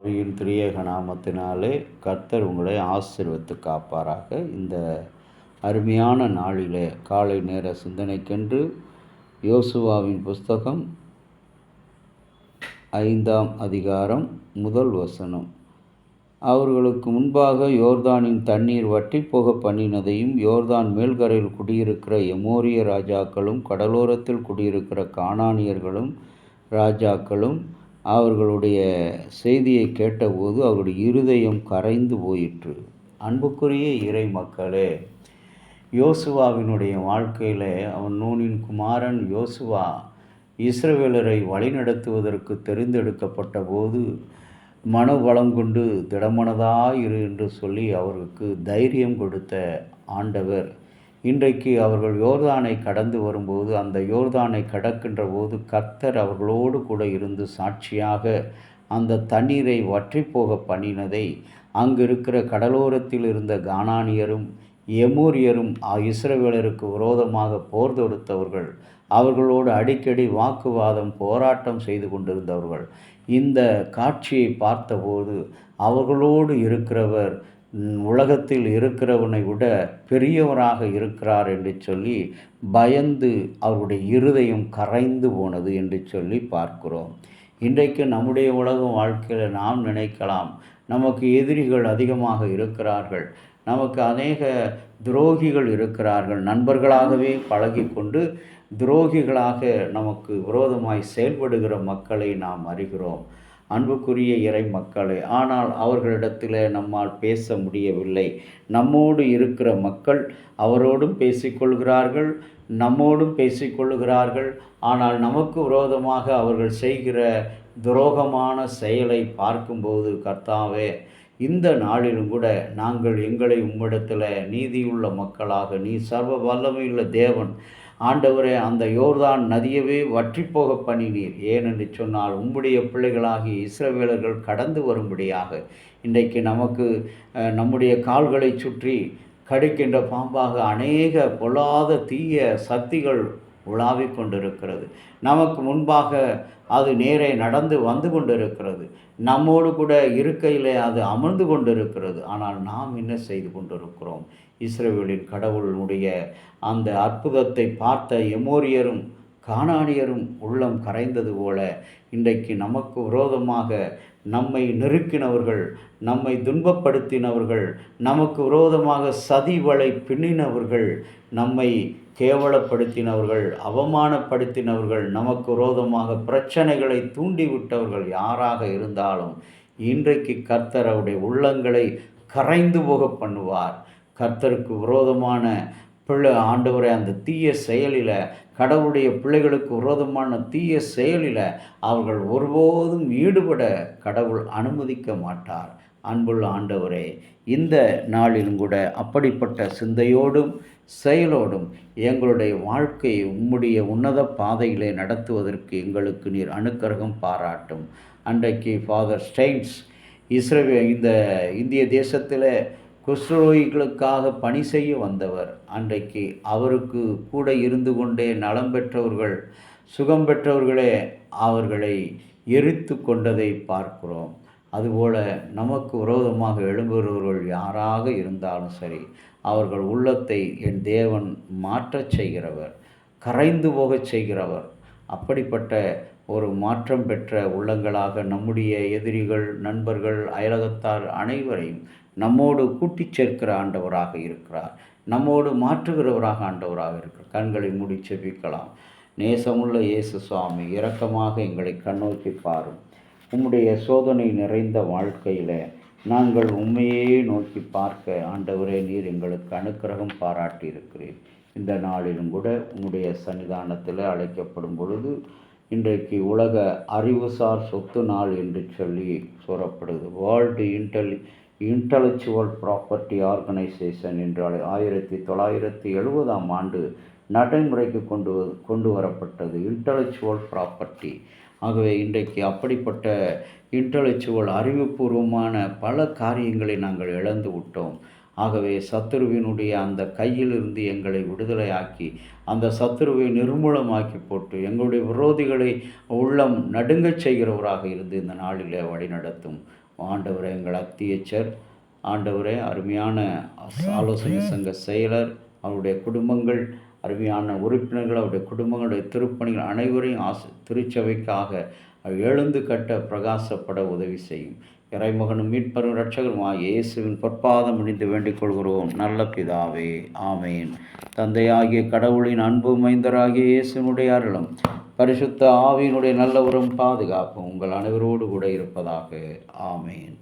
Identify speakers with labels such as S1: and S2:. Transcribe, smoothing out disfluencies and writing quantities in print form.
S1: திரியேக நாமத்தினாலே கர்த்தர் உங்களை ஆசீர்வதித்து காப்பாராக. இந்த அருமையான நாளிலே காலை நேர சிந்தனைக்கென்று யோசுவாவின் புஸ்தகம் 5ஆம் அதிகாரம் 1 வசனம். அவர்களுக்கு முன்பாக யோர்தானின் தண்ணீர் வற்றி போக பண்ணினதையும், யோர்தான் மேல்கரையில் குடியிருக்கிற எமோரிய ராஜாக்களும், கடலோரத்தில் குடியிருக்கிற கானானியர்களும் ராஜாக்களும் அவர்களுடைய செய்தியை கேட்டபோது அவருடைய இருதயம் கரைந்து போயிற்று. அன்புக்குரிய இறை மக்களே, யோசுவாவினுடைய வாழ்க்கையில் அவன் நூனின் குமாரன் யோசுவா இஸ்ரவேலரை வழிநடத்துவதற்கு தெரிந்தெடுக்கப்பட்ட போது மனபலம் கொண்டு திடமனதாயிரு என்று சொல்லி அவருக்கு தைரியம் கொடுத்த ஆண்டவர் இன்றைக்கு அவர்கள் யோர்தானை கடந்து வரும்போது, அந்த யோர்தானை கடக்கின்ற போது கர்த்தர் அவர்களோடு கூட இருந்து சாட்சியாக அந்த தண்ணீரை வற்றி போக பண்ணினதை அங்கு இருக்கிற கடலோரத்தில் இருந்த கானானியரும் எமோரியரும் இஸ்ரவேலருக்கு விரோதமாக போர் தொடுத்தவர்கள், அவர்களோடு அடிக்கடி வாக்குவாதம் போராட்டம் செய்து கொண்டிருந்தவர்கள் இந்த காட்சியை பார்த்தபோது அவர்களோடு இருக்கிறவர் உலகத்தில் இருக்கிறவனை விட பெரியவராக இருக்கிறார் என்று சொல்லி பயந்து அவருடைய இருதயம் கரைந்து போனது என்று சொல்லி பார்க்கிறோம். இன்றைக்கு நம்முடைய உலக வாழ்க்கையில் நாம் நினைக்கலாம், நமக்கு எதிரிகள் அதிகமாக இருக்கிறார்கள், நமக்கு அநேக துரோகிகள் இருக்கிறார்கள், நண்பர்களாகவே பழகி கொண்டு துரோகிகளாக நமக்கு விரோதமாய் செயல்படுகிற மக்களை நாம் அறிகிறோம். அன்புக்குரிய இறை மக்களே, ஆனால் அவர்களிடத்தில் நம்மால் பேச முடியவில்லை. நம்மோடு இருக்கிற மக்கள் அவரோடும் பேசிக்கொள்கிறார்கள், நம்மோடும் பேசிக்கொள்கிறார்கள். ஆனால் நமக்கு விரோதமாக அவர்கள் செய்கிற துரோகமான செயலை பார்க்கும்போது, கர்த்தாவே, இந்த நாளிலும் கூட நாங்கள் எங்களை உம்மிடத்தில் நீதியுள்ள மக்களாக, நீ சர்வ வல்லமையுள்ள தேவன் ஆண்டவரே, அந்த யோர்தான் நதியவே வற்றி போக பண்ணினீர். ஏனென்று சொன்னால் உம்முடைய பிள்ளைகளாகி இஸ்ரவேலர்கள் கடந்து வரும்படியாக இன்றைக்கு நமக்கு நம்முடைய கால்களை சுற்றி கடிக்கின்ற பாம்பாக அநேக பொல்லாத தீய சக்திகள் உலாவிக் கொண்டிருக்கிறது. நமக்கு முன்பாக அது நேரே நடந்து வந்து கொண்டிருக்கிறது. நம்மோடு கூட இருக்கையிலே அது அமர்ந்து கொண்டிருக்கிறது. ஆனால் நாம் என்ன செய்து கொண்டிருக்கிறோம்? இஸ்ரவேலின் கடவுளுடைய அந்த அற்புதத்தை பார்த்த எமோரியரும் கானானியரும் உள்ளம் கரைந்தது போல இன்றைக்கு நமக்கு விரோதமாக நம்மை நெருக்கினவர்கள், நம்மை துன்பப்படுத்தினவர்கள், நமக்கு விரோதமாக சதி வலை பின்னினவர்கள், நம்மை கேவலப்படுத்தினவர்கள், அவமானப்படுத்தினவர்கள், நமக்கு விரோதமாக பிரச்சனைகளை தூண்டிவிட்டவர்கள் யாராக இருந்தாலும் இன்றைக்கு கர்த்தர் அவருடைய உள்ளங்களை கரைந்து போக பண்ணுவார். கர்த்தருக்கு விரோதமான ஆண்டவரை அந்த தீய செயலில், கடவுளுடைய பிள்ளைகளுக்கு விரோதமான தீய செயலில் அவர்கள் ஒருபோதும் ஈடுபட கடவுள் அனுமதிக்க மாட்டார். அன்புள்ள ஆண்டவரே, இந்த நாளிலும் கூட அப்படிப்பட்ட சிந்தையோடும் செயலோடும் எங்களுடைய வாழ்க்கையை உம்முடைய உன்னத பாதையிலே நடத்துவதற்கு எங்களுக்கு நீர் அனுக்கிரகம் பாராட்டும். அன்றைக்கு ஃபாதர் ஸ்டெயின்ஸ் இந்த இந்திய தேசத்தில் குஷ்டரோகிகளுக்காக பணி செய்ய வந்தவர். அன்றைக்கு அவருக்கு கூட இருந்து கொண்டே நலம் பெற்றவர்கள், சுகம் பெற்றவர்களே அவர்களை எரித்து கொண்டதை பார்க்கிறோம். அதுபோல் நமக்கு விரோதமாக எழும்புகிறவர்கள் யாராக இருந்தாலும் சரி, அவர்கள் உள்ளத்தை என் தேவன் மாற்றச் செய்கிறவர், கரைந்து போகச் செய்கிறவர். அப்படிப்பட்ட ஒரு மாற்றம் பெற்ற உள்ளங்களாக நம்முடைய எதிரிகள், நண்பர்கள், அயலகத்தார் அனைவரையும் நம்மோடு கூட்டிச் சேர்க்கிற ஆண்டவராக இருக்கிறார். நம்மோடு மாற்றுகிறவராக ஆண்டவராக இருக்கிறார். கண்களை மூடி செபிக்கலாம். நேசமுள்ள இயேசு சுவாமி, இரக்கமாக எங்களை கண்ணோக்கி பாரும். உம்முடைய சோதனை நிறைந்த வாழ்க்கையில் நாங்கள் உண்மையே நோக்கி பார்க்க ஆண்டவரே, நீர் எங்களுக்கு அனுக்கிரகம் பாராட்டி இருக்கிறீர். இந்த நாளிலும் கூட உம்முடைய சன்னிதானத்தில் அழைக்கப்படும் பொழுது இன்றைக்கு உலக அறிவுசார் சொத்து நாள் என்று சொல்லி கூறப்படுது. வேர்ல்டு இன்டலெக்சுவல் ப்ராப்பர்ட்டி ஆர்கனைசேஷன் என்றால் 1970ஆம் ஆண்டு நடைமுறைக்கு கொண்டு வரப்பட்டது இன்டலெக்சுவல் ப்ராப்பர்ட்டி. ஆகவே இன்றைக்கு அப்படிப்பட்ட இன்டலெக்சுவல் அறிவுபூர்வமான பல காரியங்களை நாங்கள் இழந்து விட்டோம். ஆகவே சத்துருவினுடைய அந்த கையிலிருந்து எங்களை விடுதலையாக்கி, அந்த சத்துருவை நிர்மூலமாக்கி போட்டு எங்களுடைய விரோதிகளை உள்ளம் நடுங்கச் செய்கிறவராக இருந்து இந்த நாளிலே வழிநடத்தும். ஆண்டவரே எங்கள் அத்தியட்சர், ஆண்டவரே அருமையான ஆலோசனை சங்க செயலர், அவருடைய குடும்பங்கள், அருமையான உறுப்பினர்கள், அவருடைய குடும்பங்களுடைய திருப்பணிகள் அனைவரையும் திருச்சபைக்காக எழுந்து கட்ட பிரகாசப்பட உதவி செய்யும். இறைமகனும் மீட்பரும் இரட்சகருமாய் இயேசுவின் பொற்பாதம் அணிந்து வேண்டிக் கொள்கிறோம் நல்ல பிதாவே, ஆமேன். தந்தையாகிய கடவுளின் அன்பும் மைந்தராகிய இயேசுனுடைய அருளும் பரிசுத்த ஆவியினுடைய நல்ல உரம் பாதுகாப்பும் உங்கள் அனைவரோடு கூட இருப்பதாக. ஆமேன்.